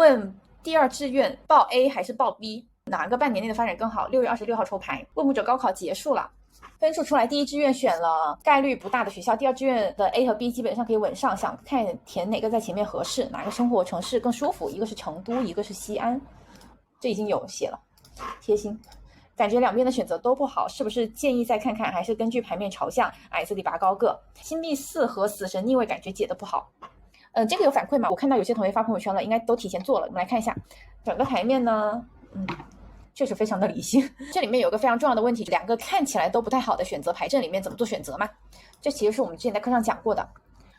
问第二志愿报 A 还是报 B， 哪个半年内的发展更好？6月26号抽牌，问卜者高考结束了，分数出来，第一志愿选了概率不大的学校，第二志愿的 A 和 B 基本上可以稳上，想看填哪个在前面合适，哪个生活城市更舒服，一个是成都，一个是西安，这已经有写了，贴心。感觉两边的选择都不好，是不是建议再看看，还是根据牌面朝向矮子里拔高个？星币4和死神逆位感觉解的不好。这个有反馈吗？我看到有些同学发朋友圈了，应该都提前做了。我们来看一下整个牌面呢，确实非常的理性。这里面有个非常重要的问题，两个看起来都不太好的选择牌阵里面怎么做选择嘛？这其实是我们之前在课上讲过的。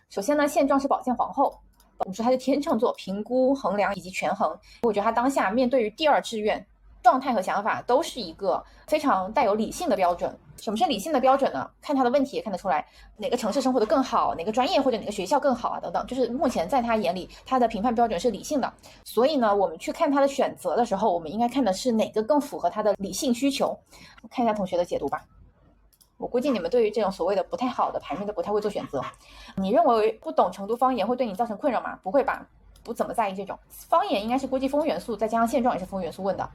首先呢，现状是宝剑皇后，我们说它是天秤座，评估、衡量以及权衡。我觉得它当下面对于第二志愿状态和想法都是一个非常带有理性的标准。什么是理性的标准呢？看他的问题也看得出来，哪个城市生活的更好，哪个专业或者哪个学校更好啊等等，就是目前在他眼里他的评判标准是理性的。所以呢，我们去看他的选择的时候，我们应该看的是哪个更符合他的理性需求。看一下同学的解读吧。我估计你们对于这种所谓的不太好的牌面都不太会做选择。你认为不懂成都方言会对你造成困扰吗？不会吧，不怎么在意这种。方言应该是估计风元素，再加上现状也是风元素问的。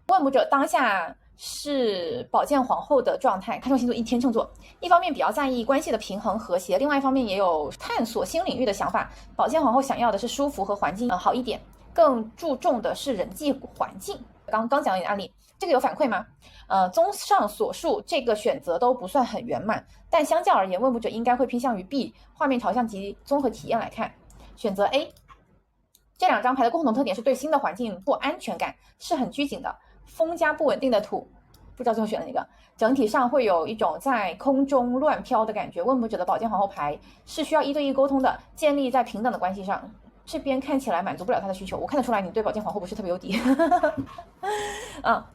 问卜者当下是宝剑皇后的状态，看重星座天秤座，一方面比较在意关系的平衡和谐，另外一方面也有探索新领域的想法。宝剑皇后想要的是舒服和环境好一点，更注重的是人际环境。刚讲你的案例，这个有反馈吗？综上所述，这个选择都不算很圆满，但相较而言，问卜者应该会偏向于 B。画面朝向及综合体验来看，选择 A。这两张牌的共同特点是对新的环境不安全感，是很拘谨的。风加不稳定的土，不知道最后选了哪个。整体上会有一种在空中乱飘的感觉。问卜者的宝剑皇后牌是需要1对1沟通的，建立在平等的关系上。这边看起来满足不了他的需求，我看得出来你对宝剑皇后不是特别有底。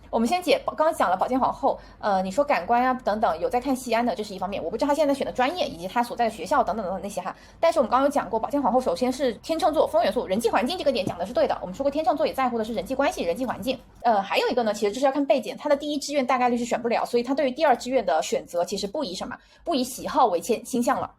我们先解，刚刚讲了宝剑皇后，你说感官啊等等，有在看西安的，这是一方面，我不知道他现在选的专业以及他所在的学校等等等等那些哈。但是我们刚刚有讲过，宝剑皇后首先是天秤座风元素，人际环境这个点讲的是对的。我们说过天秤座也在乎的是人际关系、人际环境。还有一个呢，其实就是要看背景，他的第一志愿大概率是选不了，所以他对于第二志愿的选择其实不以喜好为倾向了。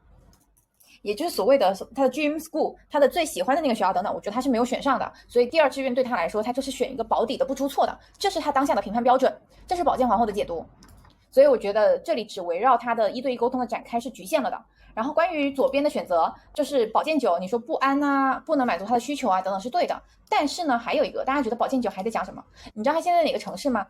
也就是所谓的他的 dream school， 他的最喜欢的那个学校等等，我觉得他是没有选上的，所以第二志愿对他来说，他就是选一个保底的不出错的，这是他当下的评判标准，这是宝剑皇后的解读。所以我觉得这里只围绕他的1对1沟通的展开是局限了的。然后关于左边的选择，就是宝剑9，你说不安啊，不能满足他的需求啊等等是对的，但是呢，还有一个大家觉得宝剑9还在讲什么？你知道他现在哪个城市吗？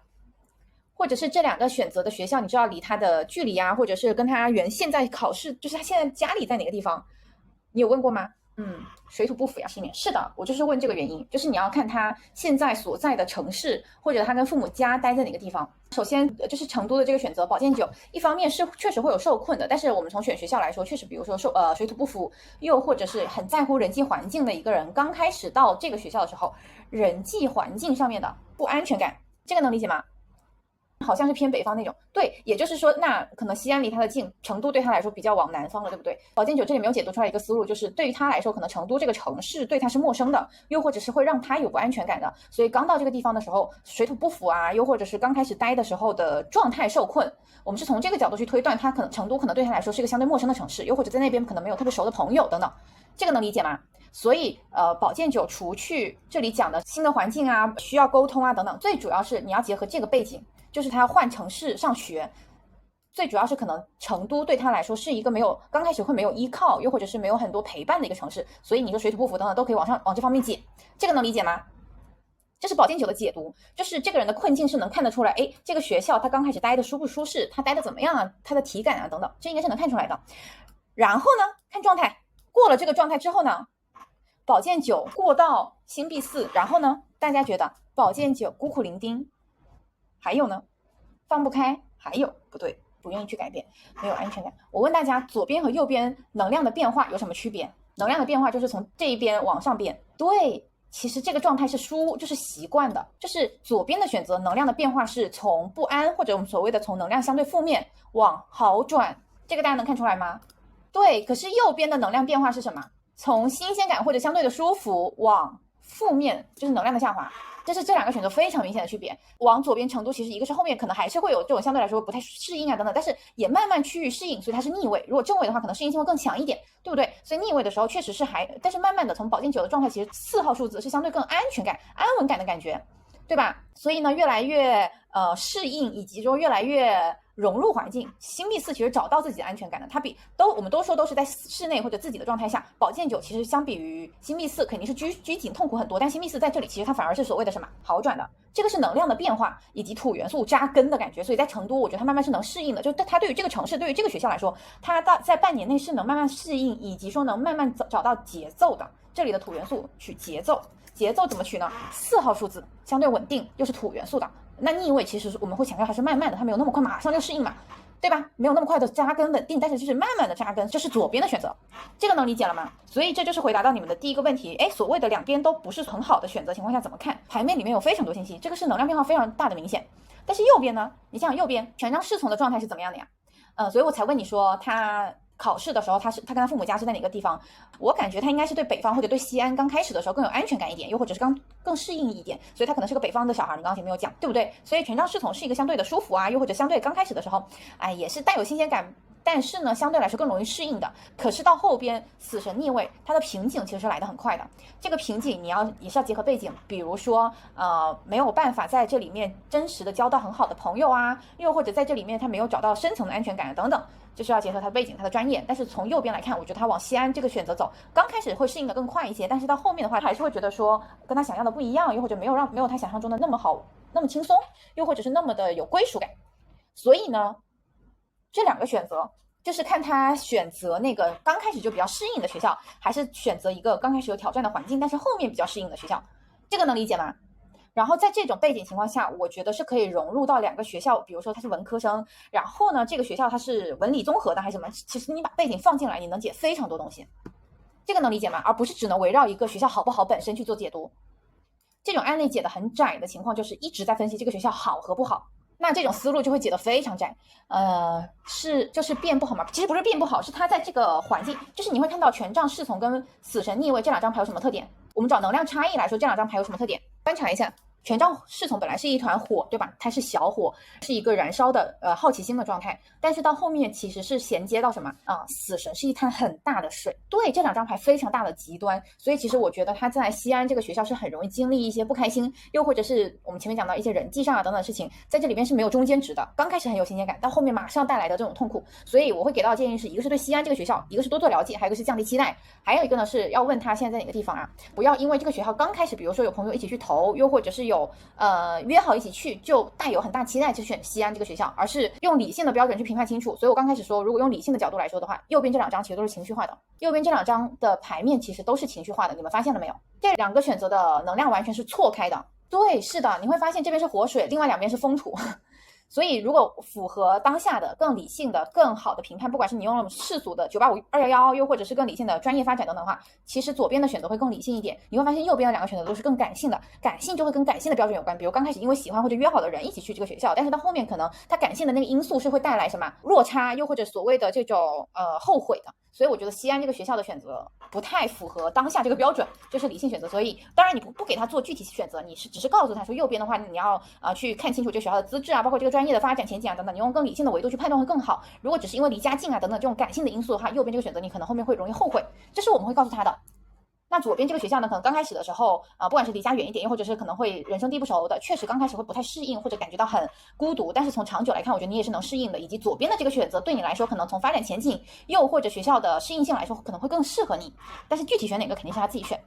或者是这两个选择的学校，你知道离他的距离啊，或者是跟他现在考试，就是他现在家里在哪个地方，你有问过吗？水土不服呀，是是的，我就是问这个原因，就是你要看他现在所在的城市，或者他跟父母家待在哪个地方。首先就是成都的这个选择，宝剑9，一方面是确实会有受困的，但是我们从选学校来说，确实比如说水土不服，又或者是很在乎人际环境的一个人，刚开始到这个学校的时候，人际环境上面的不安全感，这个能理解吗？好像是偏北方那种，对，也就是说，那可能西安离他的近，成都对他来说比较往南方了，对不对？宝剑9这里没有解读出来一个思路，就是对于他来说，可能成都这个城市对他是陌生的，又或者是会让他有不安全感的，所以刚到这个地方的时候，水土不服啊，又或者是刚开始待的时候的状态受困，我们是从这个角度去推断，他可能成都可能对他来说是一个相对陌生的城市，又或者在那边可能没有特别熟的朋友等等，这个能理解吗？所以宝剑9除去这里讲的新的环境啊，需要沟通啊等等，最主要是你要结合这个背景。就是他要换城市上学，最主要是可能成都对他来说是一个刚开始会没有依靠，又或者是没有很多陪伴的一个城市，所以你说水土不服等等都可以往这方面解，这个能理解吗？这是宝剑9的解读，就是这个人的困境是能看得出来，这个学校他刚开始待的舒不舒适，他待的怎么样啊，他的体感啊等等，这应该是能看出来的。然后呢，看状态，过了这个状态之后呢，宝剑9过到星币4，然后呢，大家觉得宝剑9孤苦伶仃。还有呢，放不开，还有不对，不愿意去改变，没有安全感。我问大家，左边和右边能量的变化有什么区别？能量的变化就是从这一边往上变。对，其实这个状态是就是习惯的，就是左边的选择能量的变化是从不安或者我们所谓的从能量相对负面往好转，这个大家能看出来吗？对，可是右边的能量变化是什么？从新鲜感或者相对的舒服往负面就是能量的下滑。这是这两个选择非常明显的区别。往左边程度，其实一个是后面可能还是会有这种相对来说不太适应啊等等，但是也慢慢趋于适应，所以它是逆位。如果正位的话，可能适应性会更强一点，对不对？所以逆位的时候确实是但是慢慢的从宝剑9的状态，其实4号数字是相对更安全感、安稳感的感觉，对吧？所以呢，越来越适应，以及说越来越融入环境。星币4其实找到自己的安全感的，它我们都说都是在室内或者自己的状态下，宝剑9其实相比于星币4肯定是拘谨痛苦很多，但星币4在这里其实它反而是所谓的什么好转的。这个是能量的变化以及土元素扎根的感觉，所以在成都我觉得它慢慢是能适应的，就它对于这个城市对于这个学校来说，它在半年内是能慢慢适应，以及说能慢慢找到节奏的。这里的土元素取节奏，节奏怎么取呢？4号数字相对稳定，又是土元素的。那逆位其实我们会强调它是慢慢的，它没有那么快马上就适应嘛，对吧？没有那么快的扎根稳定，但是就是慢慢的扎根，这是左边的选择，这个能理解了吗？所以这就是回答到你们的第一个问题，所谓的两边都不是很好的选择情况下怎么看？牌面里面有非常多信息，这个是能量变化非常大的明显。但是右边呢？你想想右边权杖侍从的状态是怎么样的呀？所以我才问你说他考试的时候，他跟他父母家是在哪个地方？我感觉他应该是对北方或者对西安刚开始的时候更有安全感一点，又或者是更适应一点，所以他可能是个北方的小孩。你刚刚前面有讲，对不对？所以权杖侍从是一个相对的舒服啊，又或者相对刚开始的时候，也是带有新鲜感，但是呢，相对来说更容易适应的。可是到后边死神逆位，它的瓶颈其实是来得很快的。这个瓶颈也是要结合背景，比如说没有办法在这里面真实的交到很好的朋友啊，又或者在这里面他没有找到深层的安全感等等。就是要结合他的背景、他的专业，但是从右边来看，我觉得他往西安这个选择走，刚开始会适应的更快一些，但是到后面的话，还是会觉得说跟他想要的不一样，又或者没有他想象中的那么好、那么轻松，又或者是那么的有归属感。所以呢，这两个选择就是看他选择那个刚开始就比较适应的学校，还是选择一个刚开始有挑战的环境，但是后面比较适应的学校，这个能理解吗？然后在这种背景情况下，我觉得是可以融入到两个学校，比如说他是文科生，然后呢，这个学校它是文理综合的还是什么？其实你把背景放进来，你能解非常多东西，这个能理解吗？而不是只能围绕一个学校好不好本身去做解读。这种案例解的很窄的情况，就是一直在分析这个学校好和不好，那这种思路就会解得非常窄。就是变不好嘛？其实不是变不好，是它在这个环境，就是你会看到权杖侍从跟死神逆位这两张牌有什么特点？我们找能量差异来说，这两张牌有什么特点？观察一下。权杖侍从本来是一团火，对吧？它是小火，是一个燃烧的好奇心的状态，但是到后面其实是衔接到什么死神是一滩很大的水，对，这两张牌非常大的极端，所以其实我觉得他在西安这个学校是很容易经历一些不开心，又或者是我们前面讲到一些人际上等等的事情，在这里边是没有中间值的，刚开始很有新鲜感，到后面马上带来的这种痛苦，所以我会给到的建议是一个是对西安这个学校，一个是多做了解，还有一个是降低期待，还有一个呢是要问他现在在哪个地方啊，不要因为这个学校刚开始，比如说有朋友一起去投，又或者是有约好一起去，就带有很大期待去选西安这个学校，而是用理性的标准去评判清楚。所以我刚开始说，如果用理性的角度来说的话，右边这两张其实都是情绪化的，右边这两张的牌面其实都是情绪化的，你们发现了没有？这两个选择的能量完全是错开的。对，是的，你会发现这边是火水，另外两边是风土。所以如果符合当下的更理性的更好的评判，不管是你用了世俗的985、211，又或者是更理性的专业发展等等的话，其实左边的选择会更理性一点，你会发现右边的两个选择都是更感性的，感性就会跟感性的标准有关，比如刚开始因为喜欢或者约好的人一起去这个学校，但是到后面可能他感性的那个因素是会带来什么落差，又或者所谓的这种后悔的。所以我觉得西安这个学校的选择不太符合当下这个标准，就是理性选择。所以当然你不给他做具体选择，你是只是告诉他说右边的话你要去看清楚这个学校的资质啊，包括这个专业的发展前景啊等等，你用更理性的维度去判断会更好。如果只是因为离家近啊等等这种感性的因素的话，右边这个选择你可能后面会容易后悔，这是我们会告诉他的。那左边这个学校呢，可能刚开始的时候不管是离家远一点，又或者是可能会人生地不熟的，确实刚开始会不太适应，或者感觉到很孤独。但是从长久来看，我觉得你也是能适应的。以及左边的这个选择对你来说，可能从发展前景，又或者学校的适应性来说，可能会更适合你。但是具体选哪个，肯定是他自己选。